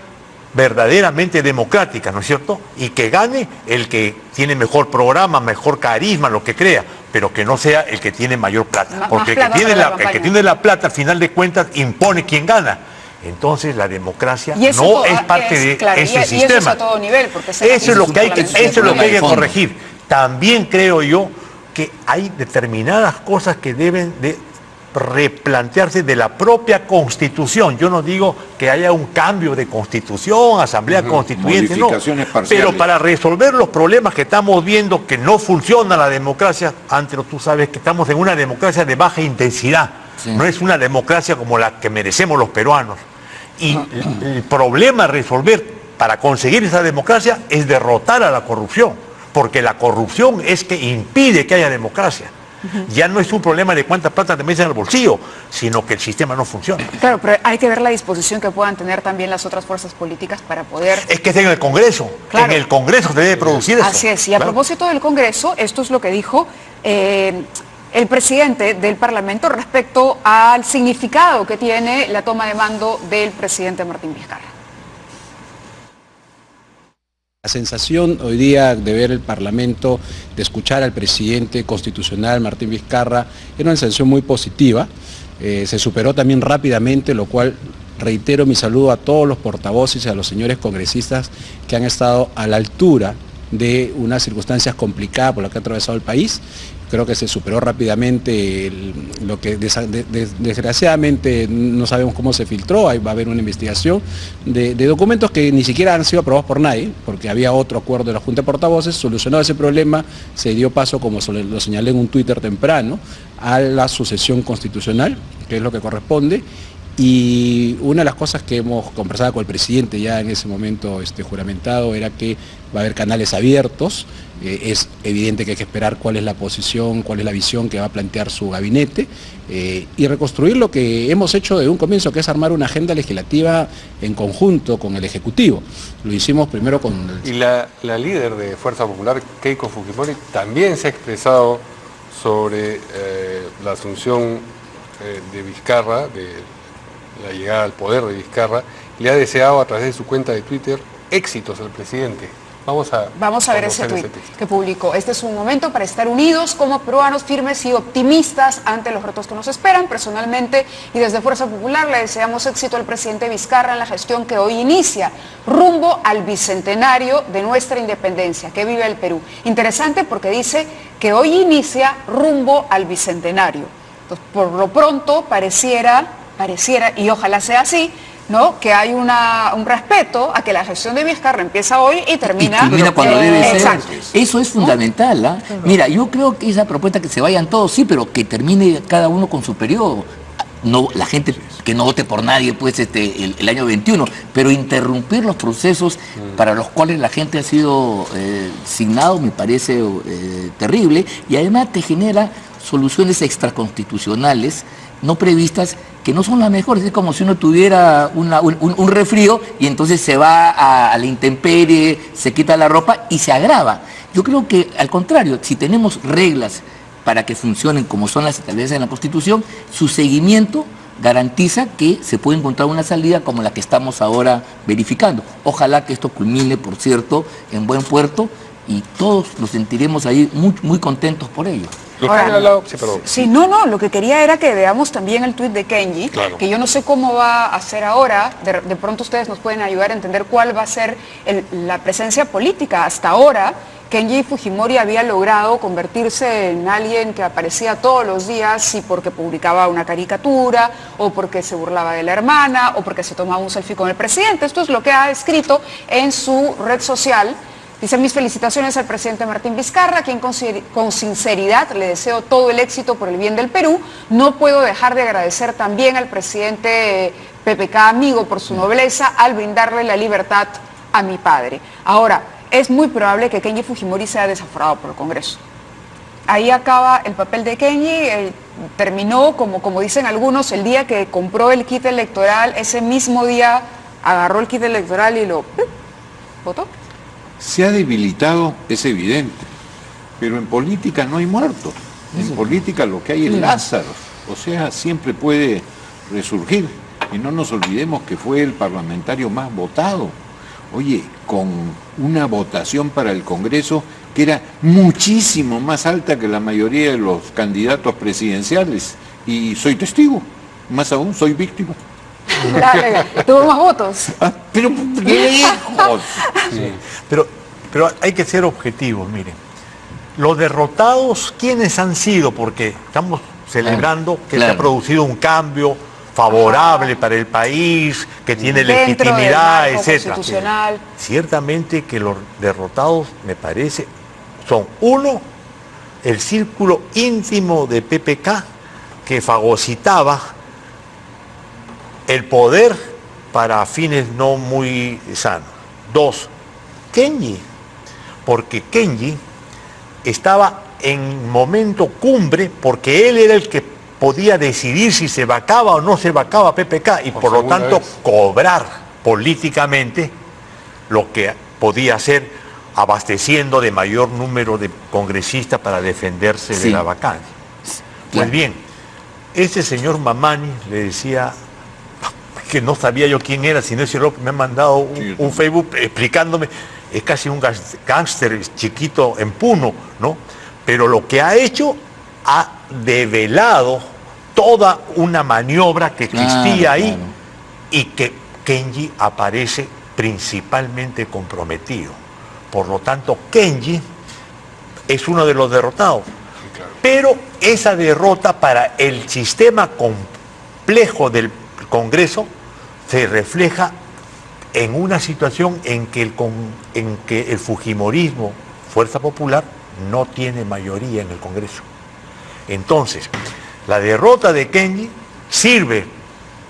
verdaderamente democráticas, ¿no es cierto? Y que gane el que tiene mejor programa, mejor carisma, lo que crea, pero que no sea el que tiene mayor plata. Porque el que tiene la plata, al final de cuentas, impone quién gana. Entonces la democracia no es parte de ese sistema. Y eso es a todo nivel, porque eso es lo que hay que corregir. También creo yo que hay determinadas cosas que deben de replantearse de la propia Constitución. Yo no digo que haya un cambio de Constitución, Asamblea Constituyente, no. Pero para resolver los problemas que estamos viendo que no funciona la democracia, Antero, tú sabes que estamos en una democracia de baja intensidad. Sí. No es una democracia como la que merecemos los peruanos. Y el problema a resolver para conseguir esa democracia es derrotar a la corrupción, porque la corrupción es que impide que haya democracia. Ya no es un problema de cuánta plata te metes en el bolsillo, sino que el sistema no funciona. Claro, pero hay que ver la disposición que puedan tener también las otras fuerzas políticas para poder... Es que está en el Congreso, claro. En el Congreso se debe producir eso. Así es, y a propósito del Congreso, esto es lo que dijo el presidente del Parlamento respecto al significado que tiene la toma de mando del presidente Martín Vizcarra. La sensación hoy día de ver el Parlamento, de escuchar al presidente constitucional Martín Vizcarra, era una sensación muy positiva. Se superó también rápidamente, lo cual reitero mi saludo a todos los portavoces y a los señores congresistas que han estado a la altura de unas circunstancias complicadas por las que ha atravesado el país. Creo que se superó rápidamente lo que desgraciadamente no sabemos cómo se filtró. Ahí va a haber una investigación de documentos que ni siquiera han sido aprobados por nadie, porque había otro acuerdo de la Junta de Portavoces. Solucionado ese problema, se dio paso, como lo señalé en un Twitter temprano, a la sucesión constitucional, que es lo que corresponde. Y una de las cosas que hemos conversado con el presidente ya en ese momento juramentado era que va a haber canales abiertos. Es evidente que hay que esperar cuál es la posición, cuál es la visión que va a plantear su gabinete y reconstruir lo que hemos hecho de un comienzo, que es armar una agenda legislativa en conjunto con el Ejecutivo. Lo hicimos primero con... Y la líder de Fuerza Popular, Keiko Fujimori, también se ha expresado sobre la asunción de Vizcarra, de la llegada al poder de Vizcarra, le ha deseado a través de su cuenta de Twitter éxitos al presidente. Vamos a ver ese tuit que publicó. Este es un momento para estar unidos como peruanos, firmes y optimistas ante los retos que nos esperan. Personalmente y desde Fuerza Popular le deseamos éxito al presidente Vizcarra en la gestión que hoy inicia rumbo al bicentenario de nuestra independencia. Que vive el Perú. Interesante porque dice que hoy inicia rumbo al bicentenario. Entonces, por lo pronto pareciera, y ojalá sea así, ¿no? Que hay un respeto a que la gestión de Vizcarra empieza hoy y termina cuando debe ser. Exacto. Eso es fundamental, ¿ah? Mira, yo creo que esa propuesta que se vayan todos, sí, pero que termine cada uno con su periodo. No, la gente que no vote por nadie pues el año 21, pero interrumpir los procesos para los cuales la gente ha sido signado me parece terrible, y además te genera soluciones extraconstitucionales no previstas que no son las mejores. Es como si uno tuviera un resfrío y entonces se va a la intemperie, se quita la ropa y se agrava. Yo creo que al contrario, si tenemos reglas para que funcionen como son las establecidas en la Constitución, su seguimiento garantiza que se puede encontrar una salida como la que estamos ahora verificando. Ojalá que esto culmine, por cierto, en buen puerto y todos nos sentiremos ahí muy, muy contentos por ello. Lo que quería era que veamos también el tuit de Kenji, claro, que yo no sé cómo va a ser ahora. De pronto ustedes nos pueden ayudar a entender cuál va a ser la presencia política. Hasta ahora, Kenji Fujimori había logrado convertirse en alguien que aparecía todos los días, y porque publicaba una caricatura, o porque se burlaba de la hermana, o porque se tomaba un selfie con el presidente. Esto es lo que ha escrito en su red social. Dice: mis felicitaciones al presidente Martín Vizcarra, a quien con sinceridad le deseo todo el éxito por el bien del Perú. No puedo dejar de agradecer también al presidente PPK Amigo por su nobleza al brindarle la libertad a mi padre. Ahora, es muy probable que Kenji Fujimori sea desaforado por el Congreso. Ahí acaba el papel de Kenji. Terminó, como dicen algunos, el día que compró el kit electoral. Ese mismo día agarró el kit electoral y lo votó. Se ha debilitado, es evidente, pero en política no hay muertos. En política lo que hay es Lázaro, o sea, siempre puede resurgir. Y no nos olvidemos que fue el parlamentario más votado. Oye, con una votación para el Congreso que era muchísimo más alta que la mayoría de los candidatos presidenciales. Y soy testigo, más aún, soy víctima. Tuvo más votos. Pero lejos. Sí. Pero hay que ser objetivos, miren. Los derrotados, ¿quiénes han sido? Porque estamos celebrando que se ha producido un cambio favorable para el país, que tiene legitimidad, etc. Ciertamente que los derrotados, me parece, son uno, el círculo íntimo de PPK, que fagocitaba el poder para fines no muy sanos. Dos, Kenji, porque Kenji estaba en momento cumbre, porque él era el que podía decidir si se vacaba o no se vacaba PPK y por lo tanto cobrar políticamente lo que podía hacer, abasteciendo de mayor número de congresistas para defenderse de la vacancia. Pues bien, ese señor Mamani le decía, que no sabía yo quién era, sino ese López me ha mandado un Facebook explicándome, es casi un gángster chiquito en Puno, ¿no? Pero lo que ha hecho ha develado toda una maniobra que existía ahí y que Kenji aparece principalmente comprometido. Por lo tanto, Kenji es uno de los derrotados. Pero esa derrota para el sistema complejo del Congreso se refleja en una situación en que el fujimorismo, Fuerza Popular, no tiene mayoría en el Congreso. Entonces, la derrota de Kenji sirve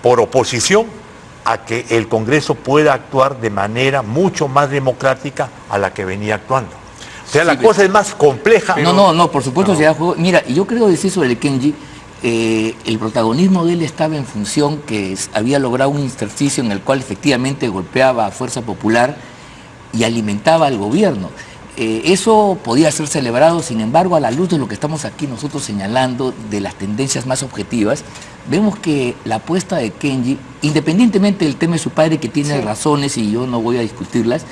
por oposición a que el Congreso pueda actuar de manera mucho más democrática a la que venía actuando. O sea, la cosa es más compleja. No, por supuesto se da juego. Mira, yo creo decir sobre el Kenji, el protagonismo de él estaba en función que había logrado un intersticio en el cual efectivamente golpeaba a Fuerza Popular y alimentaba al gobierno. Eso podía ser celebrado, sin embargo, a la luz de lo que estamos aquí nosotros señalando, de las tendencias más objetivas, vemos que la apuesta de Kenji, independientemente del tema de su padre, que tiene razones y yo no voy a discutirlas,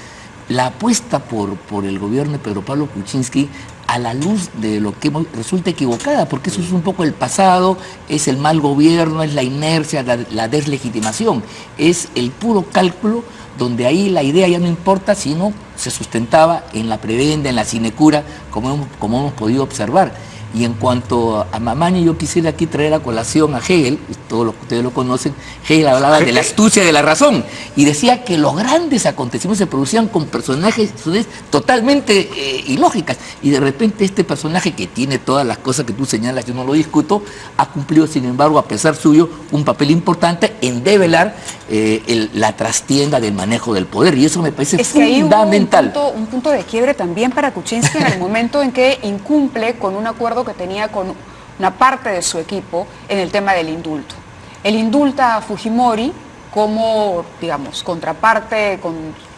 la apuesta por el gobierno de Pedro Pablo Kuczynski, a la luz de lo que resulta equivocada, porque eso es un poco el pasado, es el mal gobierno, es la inercia, la deslegitimación, es el puro cálculo, donde ahí la idea ya no importa, sino se sustentaba en la prebenda, en la sinecura, como hemos podido observar. Y en cuanto a Mamani, yo quisiera aquí traer a colación a Hegel, todos los que ustedes lo conocen. Hegel hablaba de la astucia de la razón y decía que los grandes acontecimientos se producían con personajes totalmente ilógicas, y de repente este personaje, que tiene todas las cosas que tú señalas, yo no lo discuto, ha cumplido, sin embargo, a pesar suyo, un papel importante en develar la trastienda del manejo del poder, y eso me parece fundamental. Hubo un punto de quiebre también para Kuczynski en el momento en que incumple con un acuerdo que tenía con una parte de su equipo en el tema del indulto. Él indulta a Fujimori como, digamos, contraparte,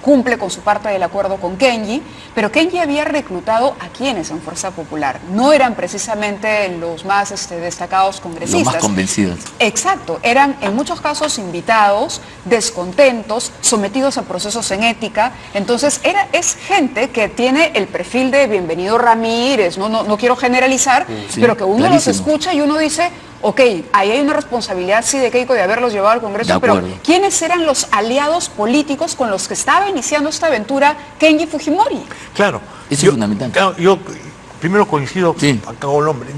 cumple con su parte del acuerdo con Kenji, pero Kenji había reclutado a quienes en Fuerza Popular. No eran precisamente los más destacados congresistas. Los más convencidos. Exacto, eran en muchos casos invitados, descontentos, sometidos a procesos en ética. Entonces es gente que tiene el perfil de Bienvenido Ramírez, no quiero generalizar, pero que uno los escucha y uno dice, ok, ahí hay una responsabilidad, sí, de Keiko de haberlos llevado al Congreso, pero ¿quiénes eran los aliados políticos con los que estaba iniciando esta aventura Kenji Fujimori? Claro. Eso es fundamental. Claro, yo primero coincido acá con el hombre.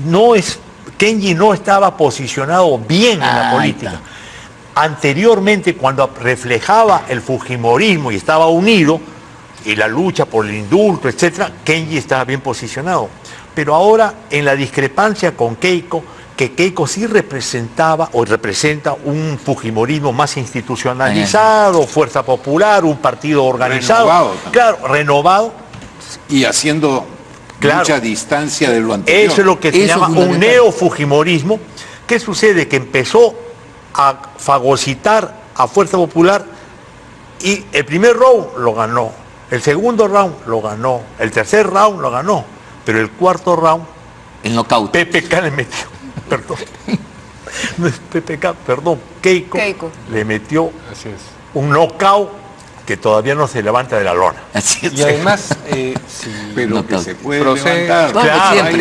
Kenji no estaba posicionado bien en la política. Anteriormente, cuando reflejaba el fujimorismo y estaba unido, y la lucha por el indulto, etcétera, Kenji estaba bien posicionado. Pero ahora, en la discrepancia con Keiko, que Keiko sí representaba o representa un fujimorismo más institucionalizado, Fuerza Popular, un partido organizado, renovado. Y haciendo mucha distancia de lo anterior. Eso es lo que se llama un neo-fujimorismo. ¿Qué sucede? Que empezó a fagocitar a Fuerza Popular y el primer round lo ganó, el segundo round lo ganó, el tercer round lo ganó, pero el cuarto round, el knockout, PPK le metió. Perdón, no es PPK, perdón, Keiko le metió un knockout que todavía no se levanta de la lona. Y además, pero que se puede levantar.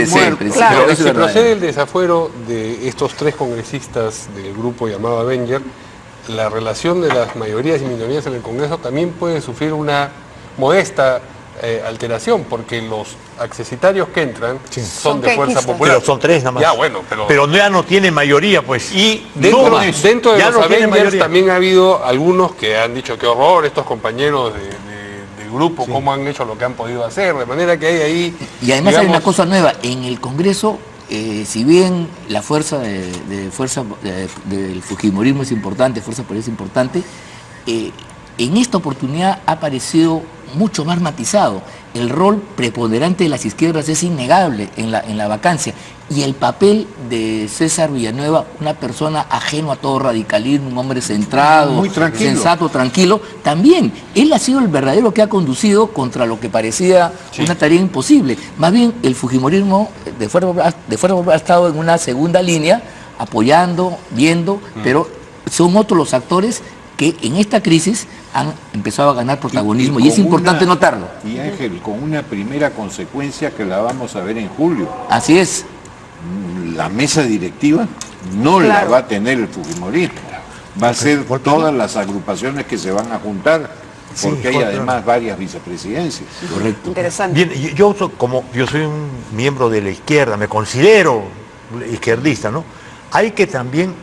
Siempre. Pero si procede el desafuero de estos 3 congresistas del grupo llamado Avenger, la relación de las mayorías y minorías en el Congreso también puede sufrir una modesta alteración, porque los accesitarios que entran son de Fuerza Popular. Pero son 3 nada más. Ya, bueno, pero ya no tiene mayoría, pues. Y dentro de los Avengers también ha habido algunos que han dicho qué horror estos compañeros del grupo, cómo han hecho lo que han podido hacer, de manera que hay ahí... Y además hay una cosa nueva, en el Congreso, si bien la fuerza del fujimorismo es importante, Fuerza Popular es importante, en esta oportunidad ha aparecido mucho más matizado. El rol preponderante de las izquierdas es innegable en la vacancia, y el papel de César Villanueva, una persona ajeno a todo radicalismo, un hombre centrado, muy tranquilo, sensato, tranquilo, también. Él ha sido el verdadero que ha conducido contra lo que parecía una tarea imposible. Más bien, el fujimorismo de Fuerza Popular ha estado en una segunda línea, apoyando, viendo, pero son otros los actores que en esta crisis han empezado a ganar protagonismo, y es importante notarlo. Y Ángel, con una primera consecuencia que la vamos a ver en julio. Así es. La mesa directiva no la va a tener el fujimorismo. Va a ser todas las agrupaciones que se van a juntar porque hay además varias vicepresidencias. Correcto. Interesante. Bien, yo soy un miembro de la izquierda, me considero izquierdista, ¿no? Hay que también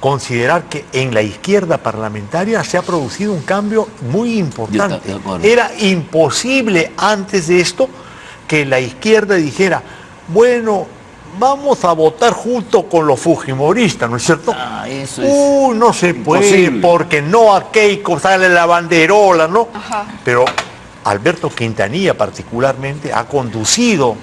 considerar que en la izquierda parlamentaria se ha producido un cambio muy importante. Yo de acuerdo. Era imposible antes de esto que la izquierda dijera, bueno, vamos a votar junto con los fujimoristas, ¿no es cierto? Ah, eso es No se puede, imposible. porque no a Keiko sale la banderola, ¿no? Ajá. Pero Alberto Quintanilla particularmente ha conducido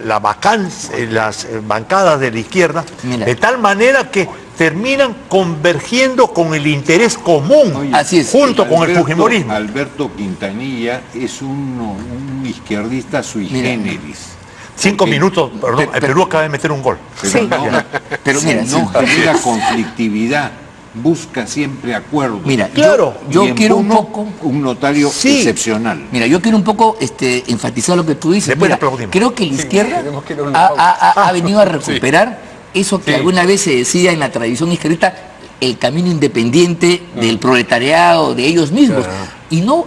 la vacancia, las bancadas de la izquierda, Mira. de tal manera que terminan convergiendo con el interés común, Oye, Así es. junto con el fujimorismo. Alberto Quintanilla es un izquierdista sui Mira. generis. 5 Porque- minutos, perdón, el Perú acaba de meter un gol. Pero Sí. pero Sí, no sí. genera conflictividad, busca siempre acuerdos. Mira, Claro. yo Y quiero un Puno, poco... un notario Sí. excepcional. Mira, yo quiero un poco enfatizar lo que tú dices. Después Mira, aplaudimos. creo que la izquierda tenemos que ir a una ha venido a recuperar eso que Sí. alguna vez se decía en la tradición izquierdista, el camino independiente del proletariado, de ellos mismos, y no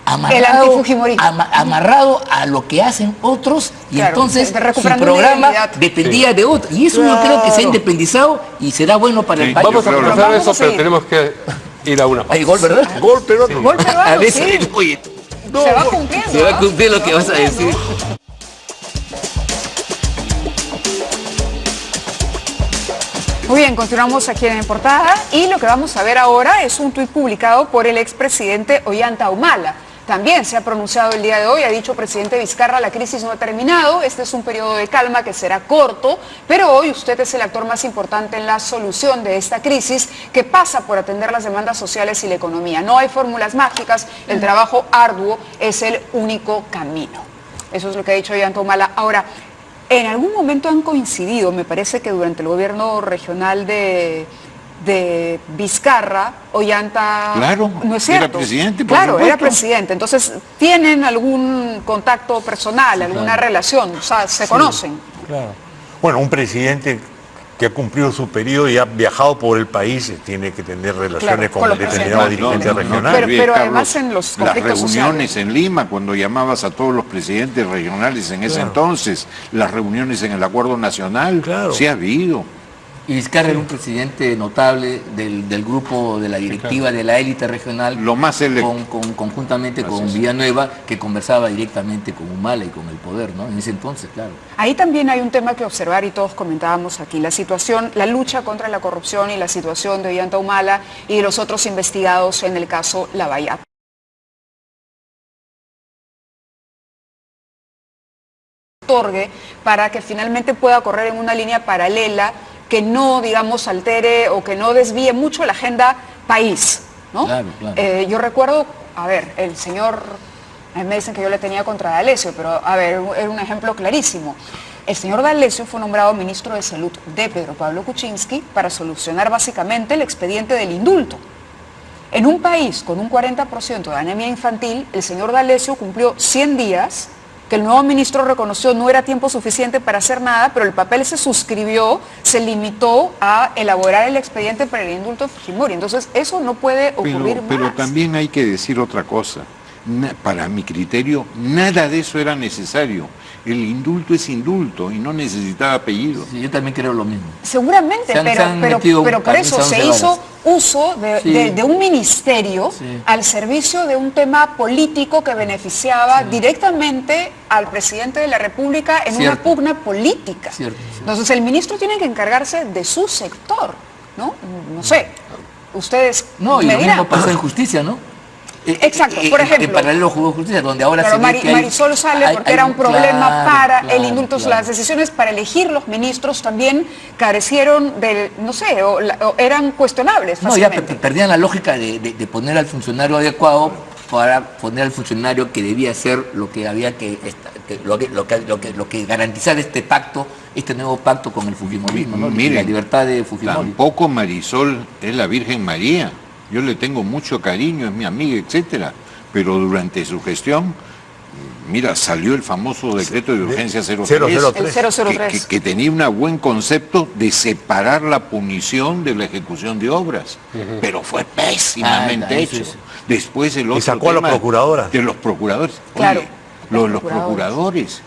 antifujimorismo. amarrado a lo que hacen otros, y Claro, entonces su recuperando una programa identidad. dependía de otros. Y eso yo creo que se ha independizado y será bueno para el Sí, país. Vamos a creo que- conversar de Vamos a eso, pero seguir. tenemos que ir a una pausa. Hay gol, ¿verdad? Gol peruano. Gol peruano, A veces, sí. oye, Se va cumpliendo. se va a ¿ah? cumplir lo que vas a decir. Muy bien, continuamos aquí en Portada y lo que vamos a ver ahora es un tuit publicado por el expresidente Ollanta Humala. También se ha pronunciado el día de hoy, ha dicho presidente Vizcarra, la crisis no ha terminado, este es un periodo de calma que será corto, pero hoy usted es el actor más importante en la solución de esta crisis que pasa por atender las demandas sociales y la economía. No hay fórmulas mágicas, el trabajo arduo es el único camino. Eso es lo que ha dicho Ollanta Humala. Ahora, en algún momento han coincidido, me parece que durante el gobierno regional de Vizcarra, Ollanta... Claro, ¿no es era cierto? presidente, por Claro, era supuesto. presidente. Entonces, ¿tienen algún contacto personal, alguna relación? O sea, ¿se conocen? Claro. Bueno, un presidente que ha cumplido su periodo y ha viajado por el país tiene que tener relaciones Claro, con con los determinados presidentes. dirigentes regionales. Pero olvides, además Carlos, en los las conflictos reuniones sociales. en Lima, cuando llamabas a todos los presidentes regionales en ese Claro. entonces, las reuniones en el Acuerdo Nacional, Claro. sí ha habido. Y Vizcarra era un presidente notable del grupo de la directiva de la élite regional, Lo más conjuntamente Así con es. Villanueva, que conversaba directamente con Humala y con el poder, ¿no? En ese entonces, claro. Ahí también hay un tema que observar y todos comentábamos aquí, la situación, la lucha contra la corrupción y la situación de Ollanta Humala y de los otros investigados en el caso Lavallato. Otorgue para que finalmente pueda correr en una línea paralela que no, digamos, altere o que no desvíe mucho la agenda país, ¿no? Claro, claro. Yo recuerdo, a ver, el señor, a mí me dicen que yo le tenía contra D'Alessio, pero a ver, era un ejemplo clarísimo. El señor D'Alessio fue nombrado ministro de Salud de Pedro Pablo Kuczynski para solucionar básicamente el expediente del indulto. En un país con un 40% de anemia infantil, el señor D'Alessio cumplió 100 días, que el nuevo ministro reconoció no era tiempo suficiente para hacer nada, pero el papel se suscribió, se limitó a elaborar el expediente para el indulto de Fujimori. Entonces, eso no puede ocurrir Pero más. también hay que decir otra cosa. Para mi criterio, nada de eso era necesario. El indulto es indulto y no necesitaba apellido. Sí, yo también creo lo mismo. Seguramente, Se han pero metido por también eso se once hizo varas. uso Sí. de un ministerio Sí. al servicio de un tema político que beneficiaba directamente al presidente de la República en una Cierto. pugna política. Cierto. Entonces el ministro tiene que encargarse de su sector, ¿no? No sé, ustedes No, y me lo dirán. mismo pasa en justicia, ¿no? Exacto, por ejemplo. En paralelo jugó justicia, donde ahora Pero se ve que hay- Marisol sale porque hay era un problema claro, para el claro, indulto. claro. Las decisiones para elegir los ministros también carecieron del, no sé, o eran cuestionables No, ya fácilmente. perdían la lógica de poner al funcionario adecuado para poner al funcionario que debía ser lo que había lo que garantizar este pacto, este nuevo pacto con el Fujimorismo, ¿no? Miren, la libertad de Fujimori. Tampoco Marisol es la Virgen María. Yo le tengo mucho cariño, es mi amiga, etcétera. Pero durante su gestión Mira, salió el famoso decreto de urgencia 03, El 003. que tenía un buen concepto de separar la punición de la ejecución de obras, pero fue pésimamente hecho. Después el otro sacó a la tema procuradora. de los procuradores. Claro. Oye, los procuradores.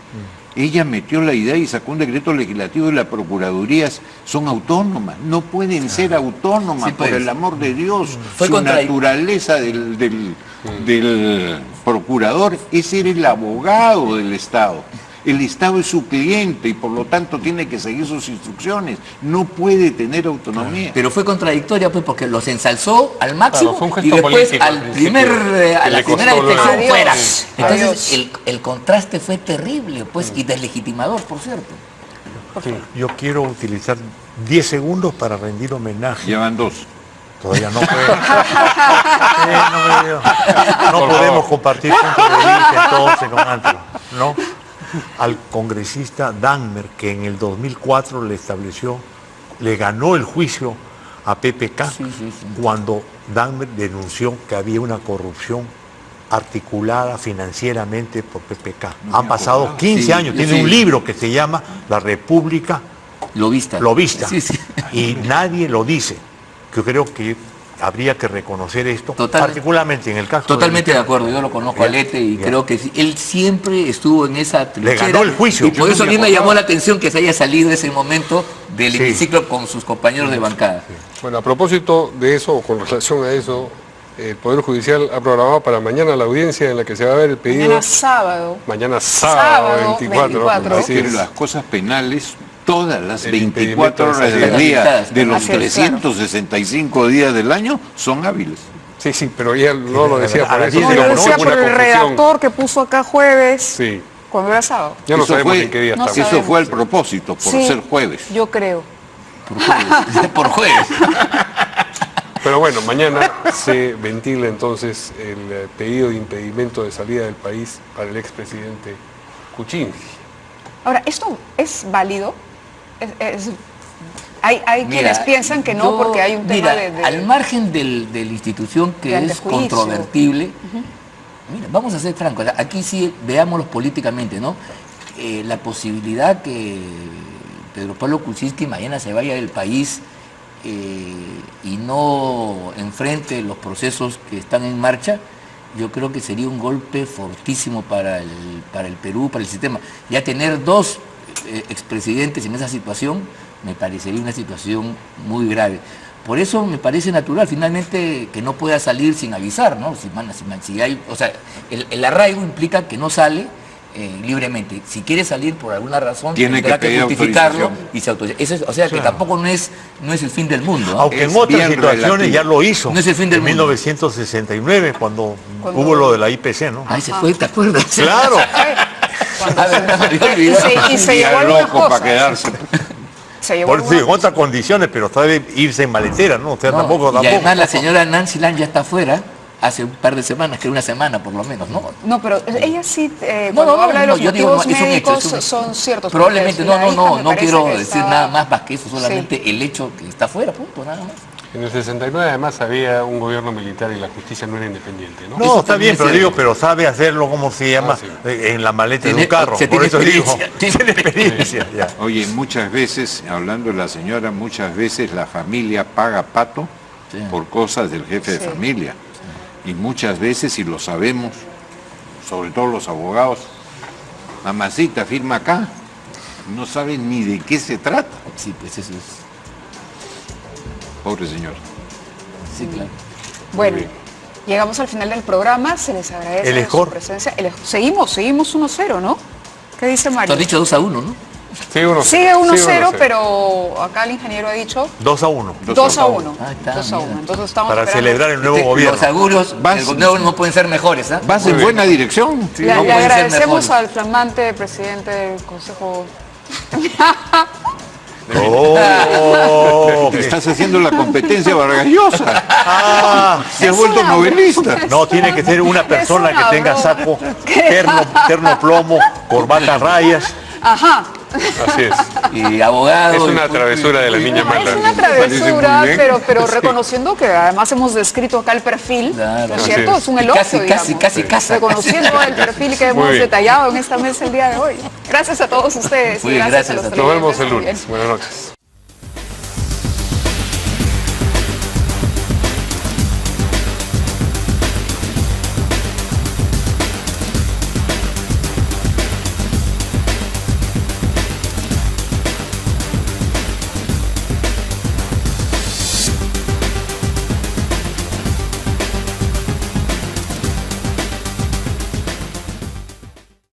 Ella metió la idea y sacó un decreto legislativo de las procuradurías son autónomas, no pueden ser autónomas, Sí, pues. por el amor de Dios. Fue Su contra- naturaleza del procurador es ser el abogado del Estado. El Estado es su cliente y por lo tanto tiene que seguir sus instrucciones. No puede tener autonomía. Pero fue contradictoria, pues, porque los ensalzó al máximo Claro, fue un gesto y después político al al principio, a que la le primera costó detección luego. fuera. Adiós. Entonces el contraste fue terrible, pues, y deslegitimador, por cierto. Yo quiero utilizar 10 segundos para rendir homenaje. Llevan 2. Todavía no puedo. No podemos compartir puntos de vista entonces con Antro, ¿no? Al congresista Dahmer, que en el 2004 le ganó el juicio a PPK cuando Dahmer denunció que había una corrupción articulada financieramente por PPK. Han pasado 15 años, tiene un libro que se llama La República Lobista. Sí, sí. y nadie lo dice. Yo creo que habría que reconocer esto, particularmente en el caso Totalmente de acuerdo, yo lo conozco a Lete y creo que sí, él siempre estuvo en esa trinchera. ganó el juicio. Y por Yo eso a no mí me me llamó acordaba. la atención que se haya salido ese momento del hemiciclo con sus compañeros de bancada. Bueno, a propósito de eso, o con relación a eso, el Poder Judicial ha programado para mañana la audiencia en la que se va a ver el pedido. Mañana sábado. Sábado 24. Es Así que es. las cosas penales, todas las El 24 impedimento de horas del salida. día, de los Así es, 365 días del año, son hábiles. Sí, sí, pero ella no lo decía por A las eso, 10 No, de sino lo la porque decía hubo por una el confusión. redactor que puso acá jueves, Sí, cuando era sábado. ya no Eso sabemos fue- en qué día no estamos. Eso fue al propósito, por Sí, ser jueves. Yo creo. Por jueves. Pero bueno, mañana se ventila entonces el pedido de impedimento de salida del país para el expresidente Kuczynski. Ahora, ¿esto es válido? Hay Mira, quienes piensan que no yo- porque hay un tema mira, de... al margen de la institución que de es antejuicio. controvertible, mira, vamos a ser francos, aquí sí veámoslo políticamente, ¿no? La posibilidad que Pedro Pablo Kuczynski mañana se vaya del país y no enfrente los procesos que están en marcha, yo creo que sería un golpe fortísimo para el Perú, para el sistema. Ya tener dos expresidentes en esa situación me parecería una situación muy grave. Por eso me parece natural finalmente que no pueda salir sin avisar, ¿no? Si hay, o sea, el arraigo implica que no sale libremente. Si quiere salir por alguna razón, Tiene tendrá que pedir justificarlo autorización. y se autoriza. Eso es, o sea, que tampoco no es el fin del mundo, ¿no? Aunque Es en otras bien situaciones relativo. ya lo hizo. No es el fin del en mundo. 1969, cuando hubo lo de la IPC, ¿no? Ay, se fue, ¿te acuerdas? Claro. A ver, no me había olvidado. Y se Ya llevó algunas loco para cosas. quedarse. Se llevó Por eso, algunas en otras condiciones, pero sabe irse en maletera, ¿no? O sea, No, tampoco. y además la señora Nancy Land ya está afuera hace un par de semanas, creo una semana por lo menos, ¿no? No, pero ella sí, cuando habla de los yo digo, motivos no, es un hecho, médicos es un hecho. son ciertos. Probablemente, porque la hija me no parece quiero que decir estaba- nada más que eso, solamente Sí. el hecho que está fuera, punto, nada más. En el 69 además había un gobierno militar y la justicia no era independiente, ¿no? No, Eso está también bien, es pero cierto. digo, pero sabe hacerlo, ¿cómo se llama? sí. En la maleta de Tiene- un carro. se Por tiene eso digo, experiencia. tiene experiencia. Ya. Oye, muchas veces, hablando de la señora, muchas veces la familia paga pato Sí. por cosas del jefe de Sí. familia. Y muchas veces, y lo sabemos, sobre todo los abogados, mamacita, firma acá, no saben ni de qué se trata. Sí, pues eso es. Pobre señor. Sí, claro. Bueno, llegamos al final del programa, se les agradece El su score. presencia. Seguimos 1-0, ¿no? ¿Qué dice Tú Mario? has dicho 2-1, ¿no? Sí, 1-0. Sigue 1-0, pero acá el ingeniero ha dicho 2-1. 2-1. Ah, está, 2-1. mira. Entonces estamos Para esperando. celebrar el nuevo Los gobierno. augurios del nuevo no pueden ser mejores, ¿ah? Vas en buena dirección. Sí, Le no pueden ser agradecemos mejores. al flamante presidente del Consejo. Oh, Te estás haciendo la competencia vargallosa. ah, Te has vuelto novelista. no, tiene que ser una persona una que tenga broma. saco, terno plomo, corbata a rayas. Ajá. Así es. Y abogado. Es una travesura de la niña No, es mala. una travesura, Parece muy bien. pero reconociendo que además hemos descrito acá el perfil, Claro. ¿no es Así cierto? es. Es un Y elogio, casi digamos. casa. Reconociendo el perfil que Muy hemos bien. detallado en esta mesa el día de hoy. Gracias a todos ustedes. Muy y bien, gracias a gracias los a Nos todos. vemos el televidentes lunes. Buenas noches.